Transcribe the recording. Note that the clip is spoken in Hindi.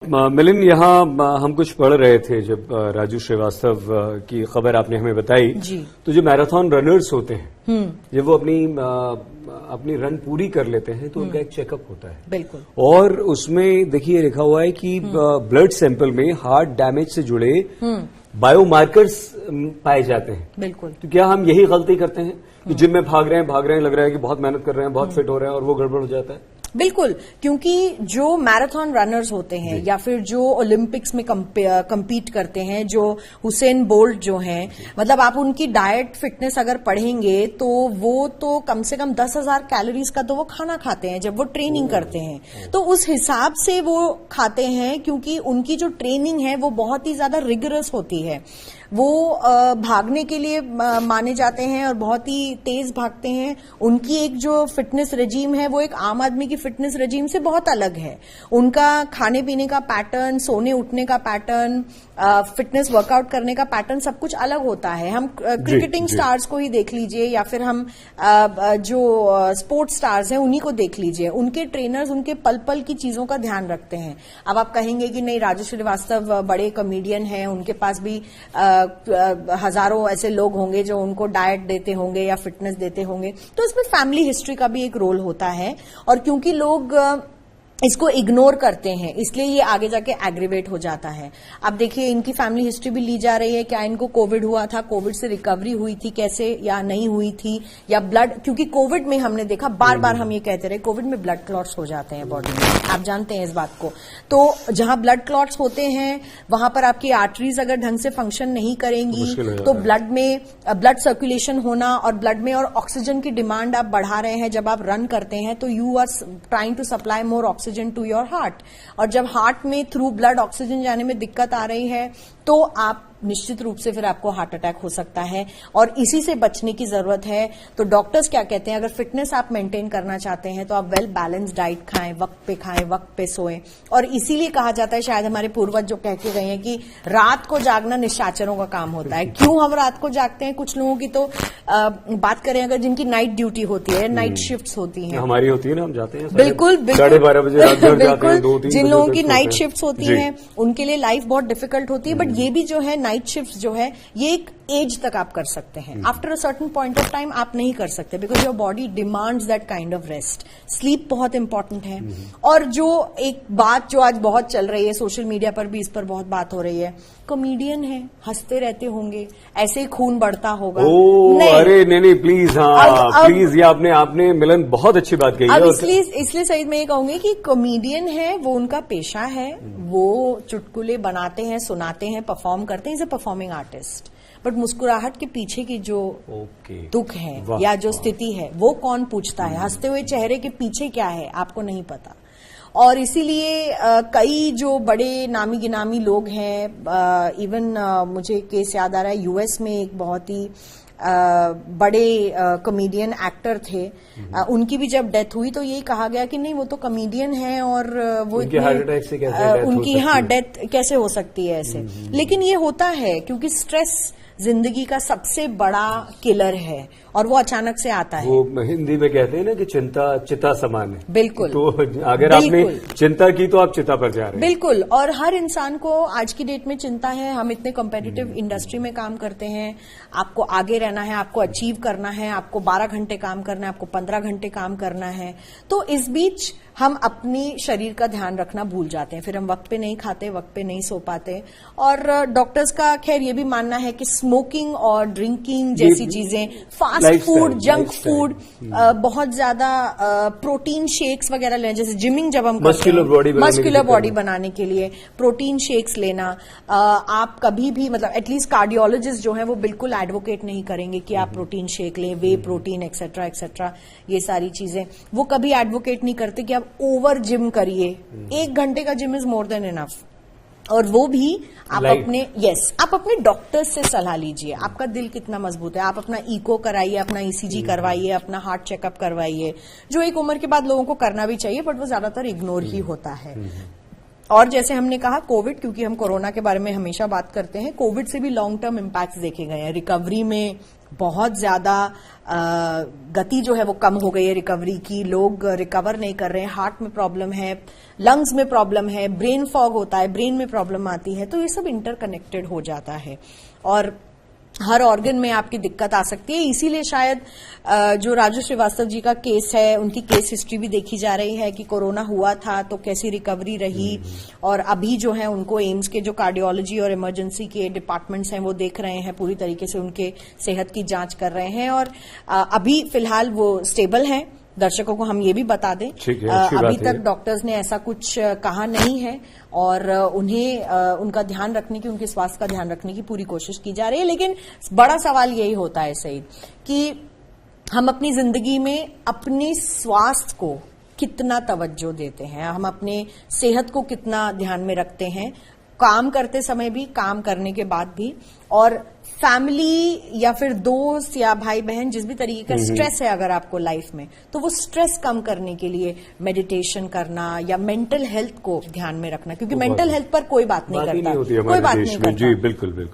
मिलिंद, यहाँ हम कुछ पढ़ रहे थे जब राजू श्रीवास्तव की खबर आपने हमें बताई जी। तो जो मैराथन रनर्स होते हैं जब वो अपनी रन पूरी कर लेते हैं तो उनका एक चेकअप होता है। बिल्कुल। और उसमें देखिए लिखा हुआ है कि ब्लड सैंपल में हार्ट डैमेज से जुड़े बायोमार्कर्स पाए जाते हैं। बिल्कुल। तो क्या हम यही गलती करते हैं कि जिम में भाग रहे हैं, लग रहा है कि बहुत मेहनत कर रहे हैं, बहुत फिट हो रहे हैं और वो गड़बड़ हो जाता है? बिल्कुल, क्योंकि जो मैराथन रनर्स होते हैं या फिर जो ओलंपिक्स में कम्पीट करते हैं, जो हुसैन बोल्ट जो हैं, मतलब आप उनकी डाइट फिटनेस अगर पढ़ेंगे तो वो तो कम से कम 10,000 कैलोरीज का तो वो खाना खाते हैं जब वो ट्रेनिंग करते हैं। तो उस हिसाब से वो खाते हैं क्योंकि उनकी जो ट्रेनिंग है वो बहुत ही ज्यादा रिगरस होती है। वो भागने के लिए माने जाते हैं और बहुत ही तेज भागते हैं। उनकी एक जो फिटनेस रेजीम है वो एक आम आदमी की फिटनेस रेजीम से बहुत अलग है। उनका खाने पीने का पैटर्न, सोने उठने का पैटर्न, फिटनेस वर्कआउट करने का पैटर्न सब कुछ अलग होता है। हम क्रिकेटिंग स्टार्स को ही देख लीजिए या फिर हम जो स्पोर्ट्स स्टार्स हैं उन्हीं को देख लीजिए। उनके ट्रेनर्स उनके पल पल की चीजों का ध्यान रखते हैं। अब आप कहेंगे कि नहीं, राजू श्रीवास्तव बड़े कॉमेडियन हैं, उनके पास भी हजारों ऐसे लोग होंगे जो उनको डाइट देते होंगे या फिटनेस देते होंगे। तो इसमें फैमिली हिस्ट्री का भी एक रोल होता है और क्योंकि लोग इसको इग्नोर करते हैं इसलिए ये आगे जाके एग्रीवेट हो जाता है। अब देखिए इनकी फैमिली हिस्ट्री भी ली जा रही है, क्या इनको कोविड हुआ था, कोविड से रिकवरी हुई थी कैसे या नहीं हुई थी, या ब्लड, क्योंकि कोविड में हमने देखा बार बार हम ये कहते रहे कोविड में ब्लड क्लॉट्स हो जाते हैं बॉडी में, आप जानते हैं इस बात को। तो जहां ब्लड क्लॉट्स होते हैं वहां पर आपकी आर्टरीज अगर ढंग से फंक्शन नहीं करेंगी तो ब्लड में ब्लड सर्कुलेशन होना और ब्लड में और ऑक्सीजन की डिमांड आप बढ़ा रहे हैं। जब आप रन करते हैं तो you are trying to supply more oxygen to your heart, और जब हार्ट में थ्रू ब्लड ऑक्सीजन जाने में दिक्कत आ रही है तो आप निश्चित रूप से फिर आपको हार्ट अटैक हो सकता है और इसी से बचने की जरूरत है। तो डॉक्टर्स क्या कहते हैं, अगर फिटनेस आप मेंटेन करना चाहते हैं तो आप वेल बैलेंस डाइट खाएं, वक्त पे सोएं। और इसीलिए कहा जाता है, शायद हमारे पूर्वज जो कह के गए हैं कि रात को जागना निशाचरों का काम होता है। क्यों हम रात को जागते हैं? कुछ लोगों की तो बात करें अगर जिनकी नाइट ड्यूटी होती है, नाइट शिफ्ट्स होती हैं, हमारी होती है ना, हम जाते हैं बिल्कुल 12:30 बजे रात भर जाते हैं, 2-3 जिन लोगों की नाइट शिफ्ट्स होती हैं उनके लिए लाइफ बहुत डिफिकल्ट होती है। बट ये भी जो है नाइट शिफ्ट जो है ये एक एज तक आप कर सकते हैं। After a certain point of time आप नहीं कर सकते because your body demands that kind of rest. Sleep बहुत इंपॉर्टेंट है। और जो एक बात जो आज बहुत चल रही है सोशल मीडिया पर भी, इस पर बहुत बात हो रही है, कॉमेडियन है, हंसते रहते होंगे, ऐसे ही खून बढ़ता होगा। नहीं, अरे नहीं प्लीज, हाँ प्लीज, ये आपने मिलन बहुत अच्छी बात कही है। इसलिए सईद मैं ये कहूंगी कि कॉमेडियन है वो उनका पेशा है, वो चुटकुले बनाते हैं, सुनाते हैं, परफॉर्म करते हैं, is a performing artist. But मुस्कुराहट के पीछे की जो दुख है या जो स्थिति है वो कौन पूछता है? हंसते हुए चेहरे के पीछे क्या है आपको नहीं पता। और इसीलिए कई जो बड़े नामी गिनामी लोग हैं, इवन मुझे केस याद आ रहा है, यूएस में एक बहुत ही बड़े कॉमेडियन एक्टर थे, उनकी भी जब डेथ हुई तो यही कहा गया कि नहीं वो तो कॉमेडियन है और वो उनकी डेथ कैसे हो सकती है ऐसे। लेकिन ये होता है क्योंकि स्ट्रेस जिंदगी का सबसे बड़ा किलर है और वो अचानक से आता है। वो हिंदी में कहते हैं ना कि चिंता चिता समान है। बिल्कुल। तो अगर आपने चिंता की तो आप चिता पर जा रहे हैं। बिल्कुल। और हर इंसान को आज की डेट में चिंता है। हम इतने कॉम्पिटिटिव इंडस्ट्री में काम करते हैं, आपको आगे रहना है, आपको अचीव करना है, आपको 12 घंटे काम करना है, आपको 15 घंटे काम करना है। तो इस बीच हम अपनी शरीर का ध्यान रखना भूल जाते हैं, फिर हम वक्त पे नहीं खाते, वक्त पे नहीं सो पाते। और डॉक्टर्स का खैर ये भी मानना है कि स्मोकिंग और ड्रिंकिंग जैसी चीजें, फास्ट फूड, जंक फूड, बहुत ज्यादा प्रोटीन शेक्स वगैरह लेना, जैसे जिमिंग जब हम मस्कुलर बॉडी बनाने के लिए प्रोटीन शेक्स लेना, आप कभी भी मतलब एटलीस्ट कार्डियोलॉजिस्ट जो है वो बिल्कुल एडवोकेट नहीं करेंगे कि आप प्रोटीन शेक लें, वे प्रोटीन एक्सेट्रा एक्सेट्रा, ये सारी चीजें वो कभी एडवोकेट नहीं करते कि आप ओवर जिम करिए। 1 घंटे का gym is more than enough. और वो भी आप आप अपने डॉक्टर से सलाह लीजिए। आपका दिल कितना मजबूत है, आप अपना इको कराइए, अपना ईसीजी करवाइए, अपना हार्ट चेकअप करवाइए, जो एक उम्र के बाद लोगों को करना भी चाहिए बट वो ज्यादातर इग्नोर ही होता है। और जैसे हमने कहा कोविड, क्योंकि हम कोरोना के बारे में हमेशा बात करते हैं, कोविड से भी लॉन्ग टर्म इम्पैक्ट्स देखे गए हैं। रिकवरी में बहुत ज्यादा गति जो है वो कम हो गई है रिकवरी की, लोग रिकवर नहीं कर रहे हैं, हार्ट में प्रॉब्लम है, लंग्स में प्रॉब्लम है, ब्रेन फॉग होता है, ब्रेन में प्रॉब्लम आती है, तो ये सब इंटरकनेक्टेड हो जाता है और हर ऑर्गन में आपकी दिक्कत आ सकती है। इसीलिए शायद जो राजू श्रीवास्तव जी का केस है, उनकी केस हिस्ट्री भी देखी जा रही है कि कोरोना हुआ था तो कैसी रिकवरी रही, और अभी जो है उनको एम्स के जो कार्डियोलॉजी और इमरजेंसी के डिपार्टमेंट्स हैं वो देख रहे हैं, पूरी तरीके से उनके सेहत की जांच कर रहे हैं और अभी फिलहाल वो स्टेबल हैं। दर्शकों को हम ये भी बता दें, अभी तक डॉक्टर्स ने ऐसा कुछ कहा नहीं है और उन्हें उनका ध्यान रखने की, उनके स्वास्थ्य का ध्यान रखने की पूरी कोशिश की जा रही है। लेकिन बड़ा सवाल यही होता है सईद कि हम अपनी जिंदगी में अपने स्वास्थ्य को कितना तवज्जो देते हैं, हम अपने सेहत को कितना ध्यान में रखते हैं, काम करते समय भी, काम करने के बाद भी, और फैमिली या फिर दोस्त या भाई बहन जिस भी तरीके का स्ट्रेस है अगर आपको लाइफ में, तो वो स्ट्रेस कम करने के लिए मेडिटेशन करना या मेंटल हेल्थ को ध्यान में रखना, क्योंकि मेंटल हेल्थ पर कोई बात नहीं करता, कोई बात नहीं करता। जी बिल्कुल बिल्कुल।